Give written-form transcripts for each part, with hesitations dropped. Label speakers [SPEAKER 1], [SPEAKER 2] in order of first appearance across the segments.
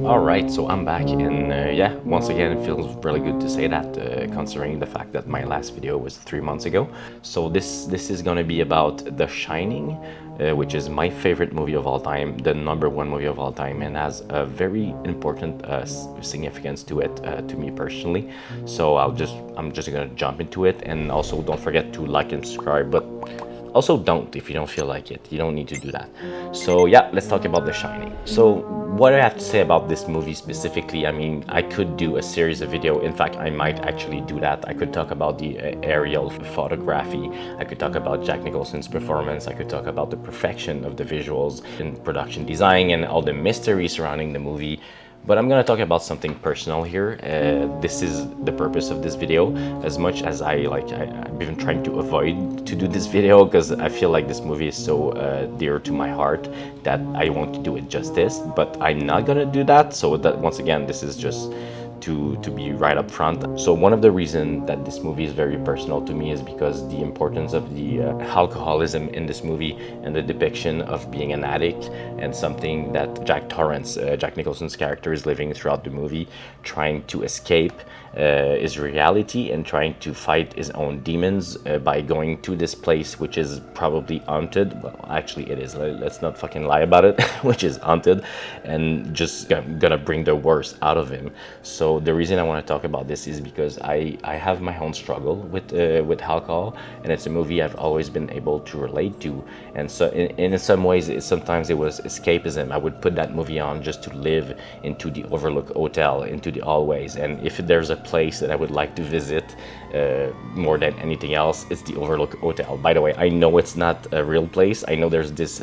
[SPEAKER 1] All right, so I'm back, and yeah, once again, it feels really good to say that, considering the fact that my last video was 3 months ago. So this is gonna be about The Shining, which is my favorite movie of all time, the number one movie of all time, and has a very important significance to it, to me personally. So I'm just gonna jump into it, and also don't forget to like and subscribe, but also don't if you don't feel like it. You don't need to do that. So yeah, let's talk about The Shining. So what I have to say about this movie specifically, I mean, I could do a series of video. In fact, I might actually do that. I could talk about the aerial photography. I could talk about Jack Nicholson's performance. I could talk about the perfection of the visuals in production design and all the mystery surrounding the movie. But I'm gonna talk about something personal here. This is the purpose of this video. As much as I've been trying to avoid to do this video because I feel like this movie is so dear to my heart that I want to do it justice. But I'm not gonna do that. So that once again, this is just to be right up front. So one of the reasons that this movie is very personal to me is because the importance of the alcoholism in this movie and the depiction of being an addict and something that Jack Torrance, Jack Nicholson's character, is living throughout the movie, trying to escape his reality and trying to fight his own demons by going to this place which is probably haunted. Well, actually it is. Let's not fucking lie about it, which is haunted, and just gonna bring the worst out of him. So the reason I want to talk about this is because I have my own struggle with alcohol, and it's a movie I've always been able to relate to. And so in some ways, sometimes it was escapism. I would put that movie on just to live into the Overlook Hotel, into the hallways. And if there's a place that I would like to visit more than anything else, it's the Overlook Hotel. By the way, I know it's not a real place. I know there's this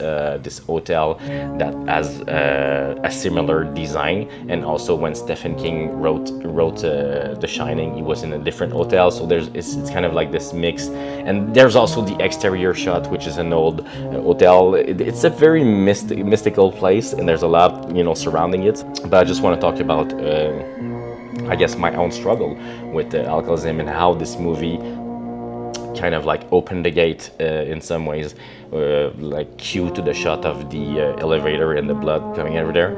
[SPEAKER 1] hotel that has a similar design, and also when Stephen King wrote The Shining, he was in a different hotel. So it's kind of like this mix. And there's also the exterior shot, which is an old hotel. It's a very mystical place, and there's a lot surrounding it. But I just want to talk about I guess my own struggle with alcoholism and how this movie kind of like opened the gate in some ways, like cue to the shot of the elevator and the blood coming over there,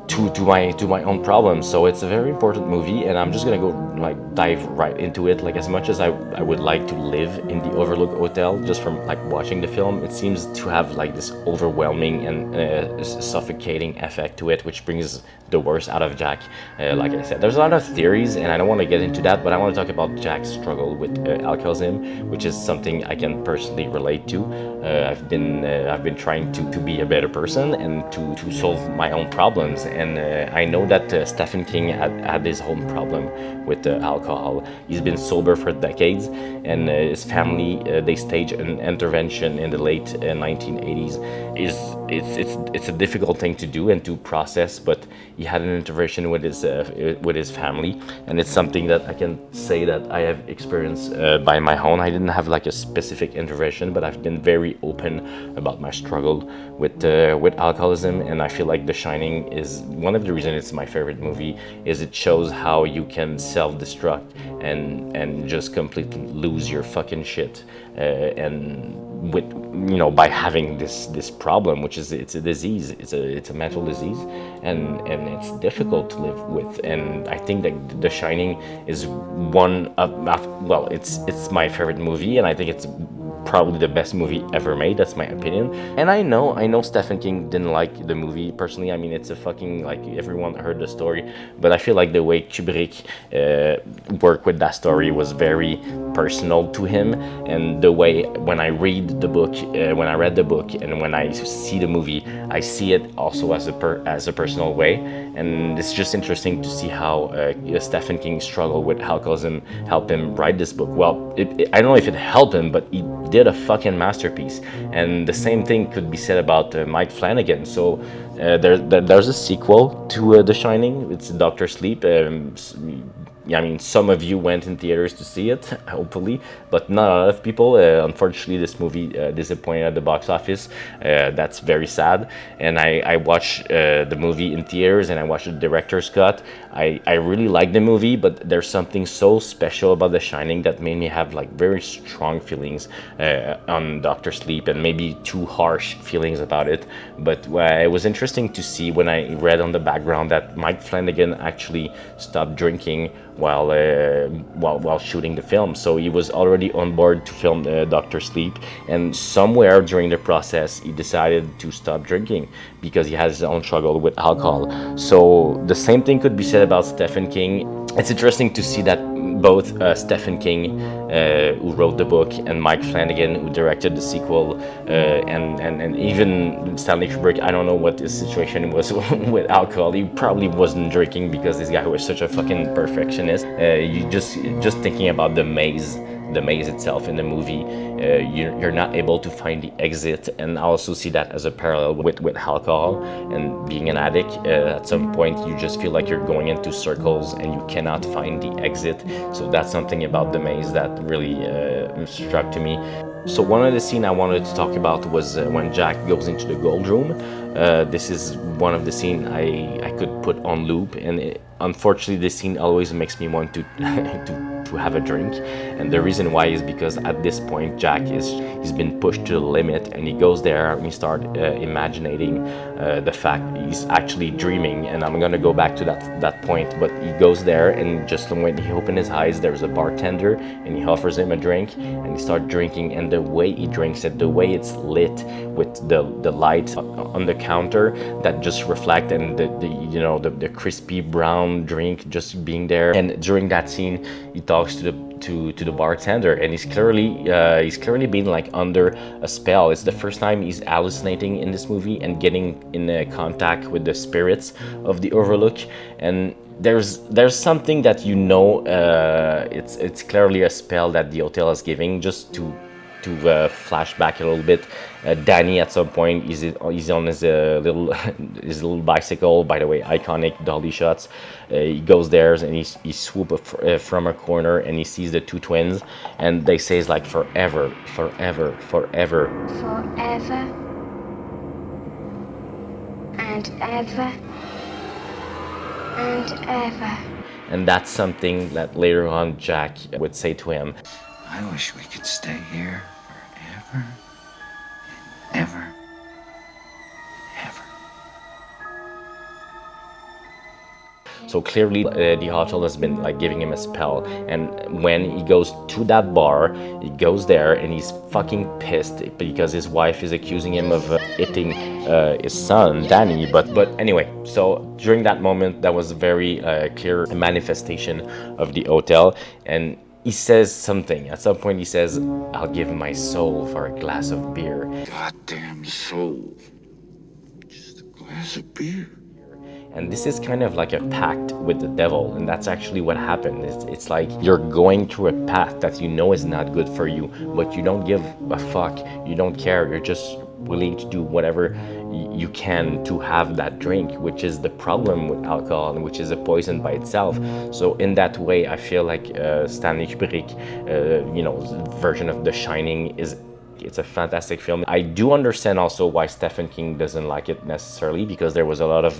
[SPEAKER 1] to my own problems. So it's a very important movie, and I'm just gonna go like dive right into it. Like, as much as I would like to live in the Overlook Hotel, just from like watching the film, it seems to have like this overwhelming and suffocating effect to it, which brings the worst out of Jack. Like I said, there's a lot of theories, and I don't want to get into that, but I want to talk about Jack's struggle with alcoholism, which is something I can personally relate to. I've been trying to be a better person and to solve my own problems. And I know that Stephen King had his own problem with alcohol. He's been sober for decades, and his family they staged an intervention in the late 1980s. It's a difficult thing to do and to process, but he had an intervention with his family, and it's something that I can say that I have experienced by my own. I didn't have like a specific intervention, but I've been very open about my struggle with alcoholism, and I feel like The Shining is one of the reasons it's my favorite movie. Is it shows how you can self-destruct and just completely lose your fucking shit, and with by having this problem, which is it's a disease, it's a mental disease, and it's difficult to live with. And I think that The Shining is one of well, it's my favorite movie, and I think it's probably the best movie ever made. That's my opinion. And I know Stephen King didn't like the movie personally. I mean, it's a fucking, like, everyone heard the story, but I feel like the way Kubrick worked with that story was very personal to him. And the way when I read the book, when I read the book, and when I see the movie, I see it also as a personal way. And it's just interesting to see how Stephen King struggled with alcoholism helped him write this book. Well, I don't know if it helped him, but he did a fucking masterpiece. And the same thing could be said about Mike Flanagan. So there's a sequel to The Shining. It's Doctor Sleep. I mean, some of you went in theaters to see it, hopefully, but not a lot of people. Unfortunately, this movie disappointed at the box office. That's very sad. And I watched the movie in theaters, and I watched the director's cut. I really like the movie, but there's something so special about The Shining that made me have like very strong feelings on Doctor Sleep, and maybe too harsh feelings about it. But it was interesting to see when I read on the background that Mike Flanagan actually stopped drinking while shooting the film. So he was already on board to film Doctor Sleep, and somewhere during the process he decided to stop drinking because he has his own struggle with alcohol. So the same thing could be said about Stephen King. It's interesting to see that both Stephen King, who wrote the book, and Mike Flanagan, who directed the sequel, and even Stanley Kubrick, I don't know what his situation was with alcohol. He probably wasn't drinking because this guy was such a fucking perfectionist. You just thinking about the maze itself in the movie, you're not able to find the exit, and I also see that as a parallel with alcohol and being an addict. At some point you just feel like you're going into circles and you cannot find the exit. So that's something about the maze that really struck to me. So one of the scenes I wanted to talk about was when Jack goes into the gold room. This is one of the scenes I could put on loop, and unfortunately this scene always makes me want to to have a drink. And the reason why is because at this point he's been pushed to the limit, and he goes there and he starts imagining the fact he's actually dreaming. And I'm gonna go back to that point, but he goes there, and just when he opens his eyes there's a bartender and he offers him a drink, and he starts drinking. And the way he drinks it, the way it's lit with the light on the counter that just reflect, and the crispy brown drink just being there. And during that scene he talks to the bartender, and he's clearly been like under a spell. It's the first time he's hallucinating in this movie and getting in contact with the spirits of the Overlook. And there's something that it's clearly a spell that the hotel is giving. Just to flash back a little bit, Danny at some point he's on his little bicycle. By the way, iconic dolly shots. He goes there and he swoops from a corner, and he sees the two twins, and they say it's like forever, forever, forever,
[SPEAKER 2] forever and ever and ever.
[SPEAKER 1] And that's something that later on Jack would say to him.
[SPEAKER 3] I wish we could stay here forever, ever, ever.
[SPEAKER 1] So clearly the hotel has been like giving him a spell. And when he goes to that bar, he goes there and he's fucking pissed because his wife is accusing him of hitting his son Danny. But anyway, so during that moment that was a very clear manifestation of the hotel. And he says something. At some point he says, "I'll give my soul for a glass of beer."
[SPEAKER 3] Goddamn soul. Just a glass of beer.
[SPEAKER 1] And this is kind of like a pact with the devil, and that's actually what happened. It's like you're going through a path that you know is not good for you, but you don't give a fuck, you don't care, you're just willing to do whatever you can to have that drink, which is the problem with alcohol, and which is a poison by itself. So in that way, I feel like Stanley Kubrick, version of The Shining it's a fantastic film. I do understand also why Stephen King doesn't like it necessarily, because there was a lot of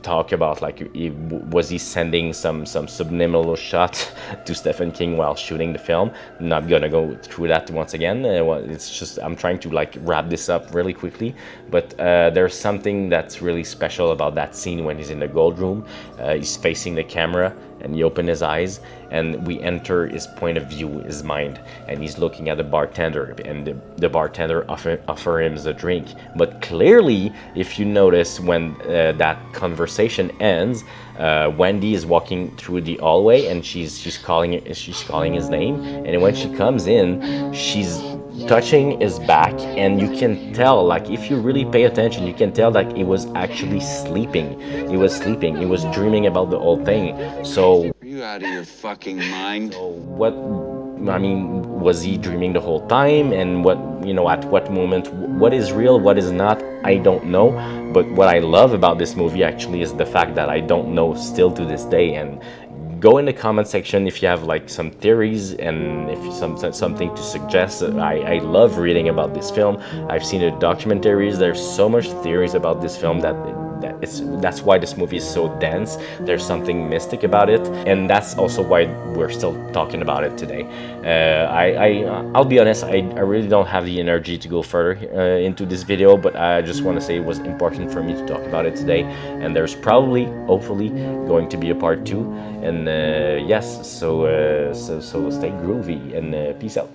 [SPEAKER 1] talk about like was he sending some subliminal shot to Stephen King while shooting the film. I'm not gonna go through that once again. It's just I'm trying to like wrap this up really quickly, but there's something that's really special about that scene when he's in the gold room. He's facing the camera and he opens his eyes, and we enter his point of view, his mind, and he's looking at the bartender, and the bartender offer him the drink. But clearly, if you notice, when that conversation ends, Wendy is walking through the hallway, and she's calling his name, and when she comes in, she's touching his back, and you can tell, like if you really pay attention, you can tell that he was actually sleeping. He was dreaming about the whole thing. So
[SPEAKER 3] Are you out of your fucking mind?
[SPEAKER 1] so what I mean, was he dreaming the whole time? And what, you know, at what moment, what is real, what is not, I don't know. But what I love about this movie actually is the fact that I don't know still to this day. And go in the comment section if you have like some theories and if something to suggest. I love reading about this film. I've seen the documentaries. There's so much theories about this film that's why this movie is so dense. There's something mystic about it, and that's also why we're still talking about it today. I'll be honest, I really don't have the energy to go further into this video, but I just want to say it was important for me to talk about it today, and there's probably, hopefully, going to be a part 2. And yes, so stay groovy, and peace out.